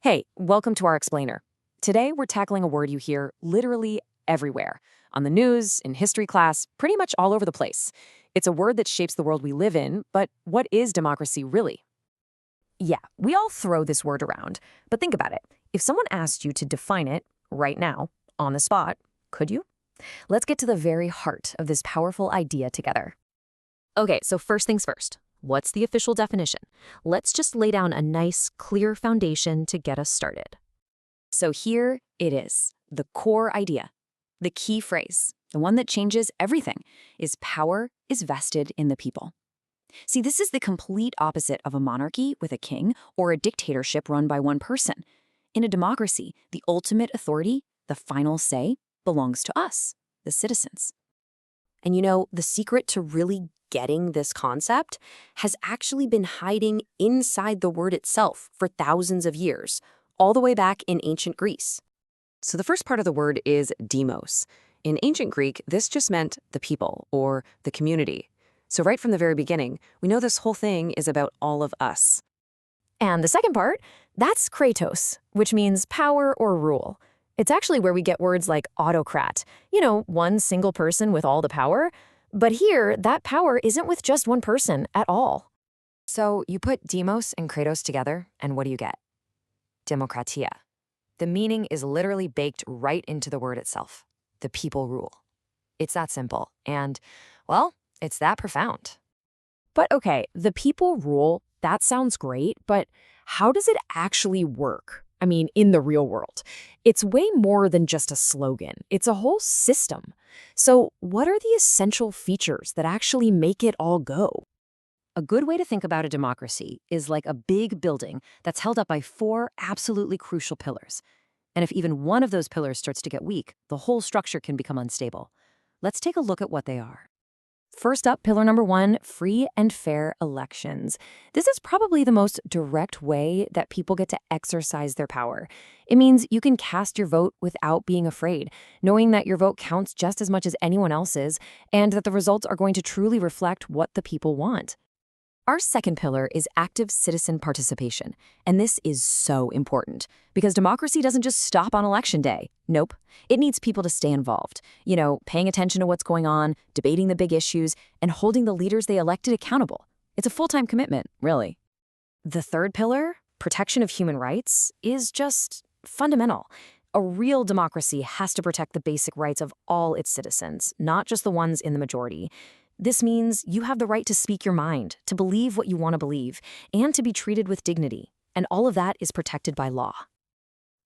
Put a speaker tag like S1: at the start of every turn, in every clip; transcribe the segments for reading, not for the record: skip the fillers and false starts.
S1: Hey, welcome to our explainer. Today, we're tackling a word you hear literally everywhere on the news, in history class, pretty much all over the place. It's a word that shapes the world we live in, but what is democracy really? Yeah, we all throw this word around, but think about it. If someone asked you to define it right now, on the spot, could you? Let's get to the very heart of this powerful idea together. Okay, so first things first. What's the official definition? Let's just lay down a nice, clear foundation to get us started. So here it is, the core idea. The key phrase, the one that changes everything, is power is vested in the people. See, this is the complete opposite of a monarchy with a king or a dictatorship run by one person. In a democracy, the ultimate authority, the final say, belongs to us, the citizens. And you know, the secret to really getting this concept has actually been hiding inside the word itself for thousands of years, all the way back in ancient Greece. So the first part of the word is demos. In ancient Greek, this just meant the people or the community. So right from the very beginning, we know this whole thing is about all of us. And the second part, that's kratos, which means power or rule. It's actually where we get words like autocrat, one single person with all the power. But here, that power isn't with just one person at all. So you put demos and kratos together, and what do you get? Demokratia. The meaning is literally baked right into the word itself. The people rule. It's that simple, and, well, it's that profound. But okay, the people rule, that sounds great, but how does it actually work? I mean, in the real world. It's way more than just a slogan. It's a whole system. So what are the essential features that actually make it all go? A good way to think about a democracy is like a big building that's held up by four absolutely crucial pillars. And if even one of those pillars starts to get weak, the whole structure can become unstable. Let's take a look at what they are. First up, pillar number one, free and fair elections. This is probably the most direct way that people get to exercise their power. It means you can cast your vote without being afraid, knowing that your vote counts just as much as anyone else's, and that the results are going to truly reflect what the people want. Our second pillar is active citizen participation, and this is so important because democracy doesn't just stop on election day. Nope. It needs people to stay involved, paying attention to what's going on, debating the big issues, and holding the leaders they elected accountable. It's a full-time commitment, really. The third pillar, protection of human rights, is just fundamental. A real democracy has to protect the basic rights of all its citizens, not just the ones in the majority. This means you have the right to speak your mind, to believe what you want to believe, and to be treated with dignity. And all of that is protected by law.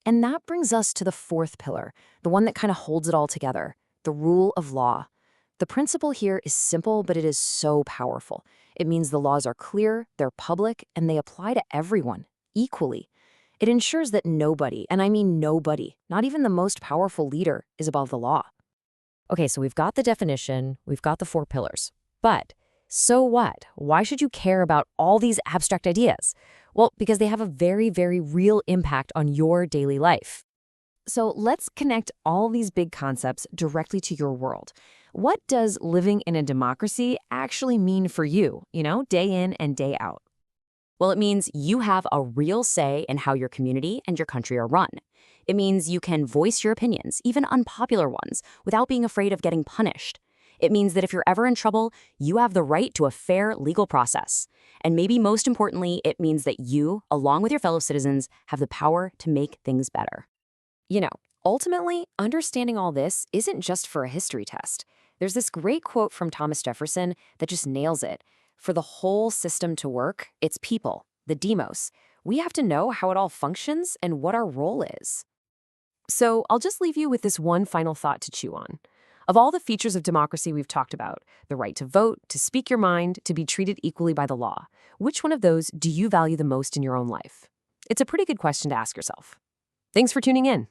S1: And that brings us to the fourth pillar, the one that kind of holds it all together, the rule of law. The principle here is simple, but it is so powerful. It means the laws are clear, they're public, and they apply to everyone, equally. It ensures that nobody, and I mean nobody, not even the most powerful leader, is above the law. Okay, so we've got the definition, we've got the four pillars. But so what? Why should you care about all these abstract ideas? Well, because they have a very, very real impact on your daily life. So let's connect all these big concepts directly to your world. What does living in a democracy actually mean for you, day in and day out? Well, it means you have a real say in how your community and your country are run. It means you can voice your opinions, even unpopular ones, without being afraid of getting punished. It means that if you're ever in trouble, you have the right to a fair legal process. And maybe most importantly, it means that you, along with your fellow citizens, have the power to make things better. Ultimately, understanding all this isn't just for a history test. There's this great quote from Thomas Jefferson that just nails it. For the whole system to work, it's people, the demos. We have to know how it all functions and what our role is. So I'll just leave you with this one final thought to chew on. Of all the features of democracy we've talked about, the right to vote, to speak your mind, to be treated equally by the law, which one of those do you value the most in your own life? It's a pretty good question to ask yourself. Thanks for tuning in.